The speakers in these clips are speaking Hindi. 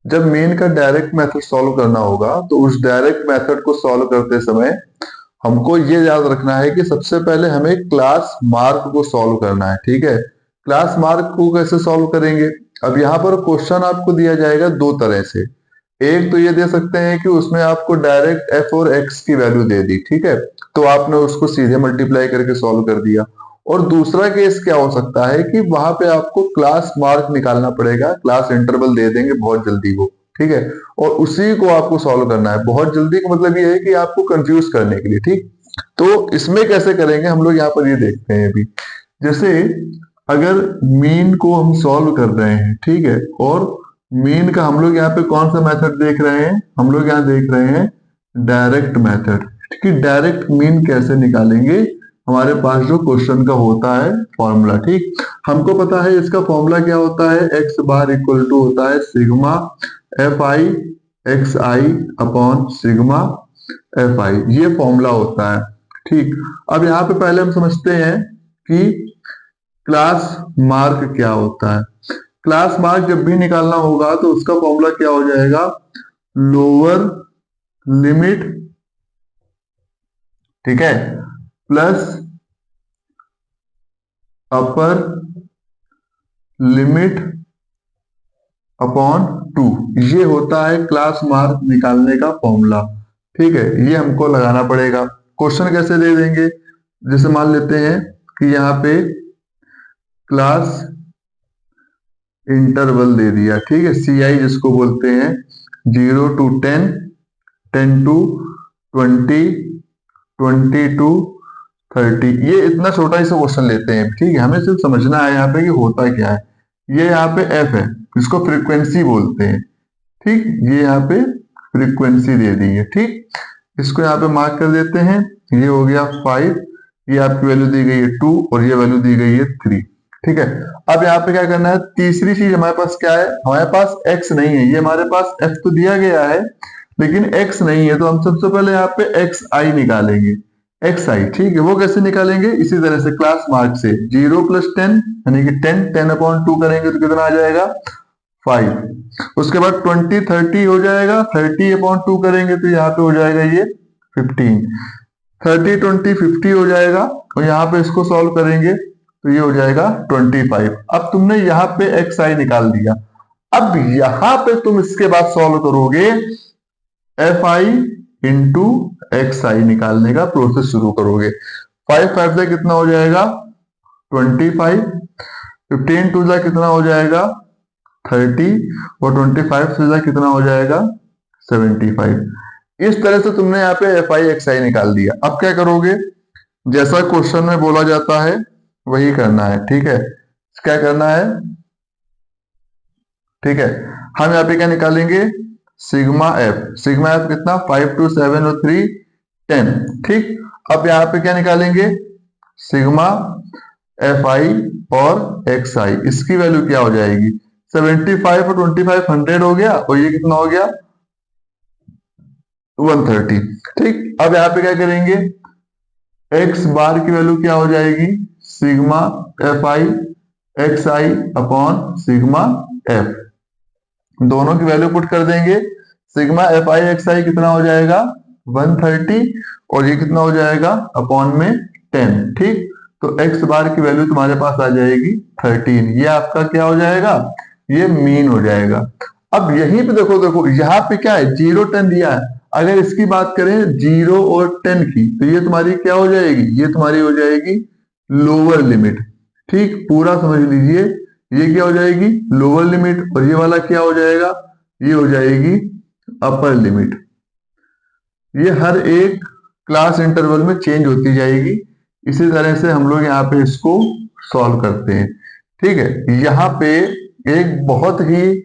जब मेन का डायरेक्ट मेथड सॉल्व करना होगा तो उस डायरेक्ट मेथड को सॉल्व करते समय हमको ये याद रखना है कि सबसे पहले हमें क्लास मार्क को सॉल्व करना है। ठीक है, क्लास मार्क को कैसे सॉल्व करेंगे? अब यहाँ पर क्वेश्चन आपको दिया जाएगा दो तरह से। एक तो ये दे सकते हैं कि उसमें आपको डायरेक्ट एफ और एक्स की वैल्यू दे दी, ठीक है, तो आपने उसको सीधे मल्टीप्लाई करके सॉल्व कर दिया। और दूसरा केस क्या हो सकता है कि वहां पे आपको क्लास मार्क निकालना पड़ेगा, क्लास इंटरवल दे देंगे बहुत जल्दी वो, ठीक है, और उसी को आपको सॉल्व करना है। बहुत जल्दी का मतलब ये है कि आपको कंफ्यूज करने के लिए, ठीक। तो इसमें कैसे करेंगे हम लोग यहाँ पर ये देखते हैं अभी। जैसे अगर मीन को हम सॉल्व कर रहे हैं, ठीक है, और मीन का हम लोग यहाँ पे कौन सा मेथड देख रहे हैं? हम लोग यहाँ देख रहे हैं डायरेक्ट मेथड। ठीक है, डायरेक्ट मीन कैसे निकालेंगे? हमारे पास जो क्वेश्चन का होता है फॉर्मूला, ठीक, हमको पता है इसका फॉर्मूला क्या होता है। एक्स बार इक्वल टू होता है sigma F I x I upon sigma F I, ये फॉर्मूला होता है। ठीक, अब यहाँ पे पहले हम समझते हैं कि क्लास मार्क क्या होता है। क्लास मार्क जब भी निकालना होगा तो उसका फॉर्मूला क्या हो जाएगा? लोअर लिमिट, ठीक है, प्लस अपर लिमिट अपॉन 2, ये होता है क्लास मार्क निकालने का फॉर्मूला। ठीक है, ये हमको लगाना पड़ेगा। क्वेश्चन कैसे दे देंगे? जैसे मान लेते हैं कि यहाँ पे क्लास इंटरवल दे दिया, ठीक है, सी आई जिसको बोलते हैं, 0 to 10, 10 to 20, 20 to 30। ये इतना छोटा ही सा क्वेश्चन लेते हैं, ठीक है, हमें सिर्फ समझना है यहाँ पे कि होता क्या है। ये यहाँ पे एफ है, इसको फ्रीक्वेंसी बोलते हैं, ठीक, ये यहाँ पे फ्रीक्वेंसी दे दी है, ठीक, इसको यहाँ पे मार्क कर देते हैं। ये हो गया 5, ये आपकी वैल्यू दी गई है 2 और ये वैल्यू दी गई है 3। ठीक है, अब यहाँ पे क्या करना है? तीसरी चीज हमारे पास क्या है? हमारे पास x नहीं है, ये हमारे पास f तो दिया गया है लेकिन x नहीं है, तो हम सबसे पहले यहाँ पे एक्स आई निकालेंगे। एक्स आई, ठीक है, वो कैसे निकालेंगे? इसी तरह से क्लास मार्क से 0 + 10 यानी कि 10, 10/2 करेंगे तो कितना आ जाएगा? 5। उसके बाद 20, 30 हो जाएगा, 30/2 करेंगे तो यहाँ पे हो जाएगा ये 15। 30, 20, 50 हो जाएगा और यहाँ पे इसको सॉल्व करेंगे तो ये हो जाएगा 25। अब तुमने यहाँ पे एक्स आई निकाल दिया। अब यहाँ पे तुम इसके बाद सॉल्व करोगे एफ आई इंटू एक्स आई निकालने का प्रोसेस शुरू करोगे। 5 5 से कितना हो जाएगा? 25। 15 2 से कितना हो जाएगा? 30 और 25 से कितना हो जाएगा? 75। इस तरह से तुमने यहाँ पे एफ आई एक्स आई निकाल दिया। अब क्या करोगे? जैसा क्वेश्चन में बोला जाता है वही करना है, ठीक है। क्या करना है? ठीक है, हम यहाँ पे क्या निकालेंगे? Sigma F. सिग्मा एफ कितना? 5 2 7 और 3 10। ठीक, अब यहाँ पे क्या निकालेंगे? सिग्मा एफ आई और एक्स आई, इसकी वैल्यू क्या हो जाएगी? 75 और 25 100 हो गया और ये कितना हो गया? 130। ठीक, अब यहाँ पे क्या करेंगे? एक्स बार की वैल्यू क्या हो जाएगी? Sigma F I x I upon sigma F, दोनों की वैल्यू पुट कर देंगे। सिग्मा एफ आई एक्स आई कितना हो जाएगा? 130 और ये कितना हो जाएगा? अपॉन में 10। ठीक, तो एक्स बार की वैल्यू तुम्हारे पास आ जाएगी 13। ये आपका क्या हो जाएगा? ये मीन हो जाएगा। अब यहीं पे देखो, देखो यहाँ पे क्या है? 0 10 दिया है। अगर इसकी बात करें 0 और 10 की, तो ये तुम्हारी क्या हो जाएगी? ये तुम्हारी हो जाएगी लोअर लिमिट। ठीक, पूरा समझ लीजिए, ये क्या हो जाएगी? लोअर लिमिट, और ये वाला क्या हो जाएगा? ये हो जाएगी अपर लिमिट। ये हर एक क्लास इंटरवल में चेंज होती जाएगी। इसी तरह से हम लोग यहाँ पे इसको सॉल्व करते हैं। ठीक है, यहाँ पे एक बहुत ही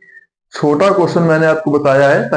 छोटा क्वेश्चन मैंने आपको बताया है।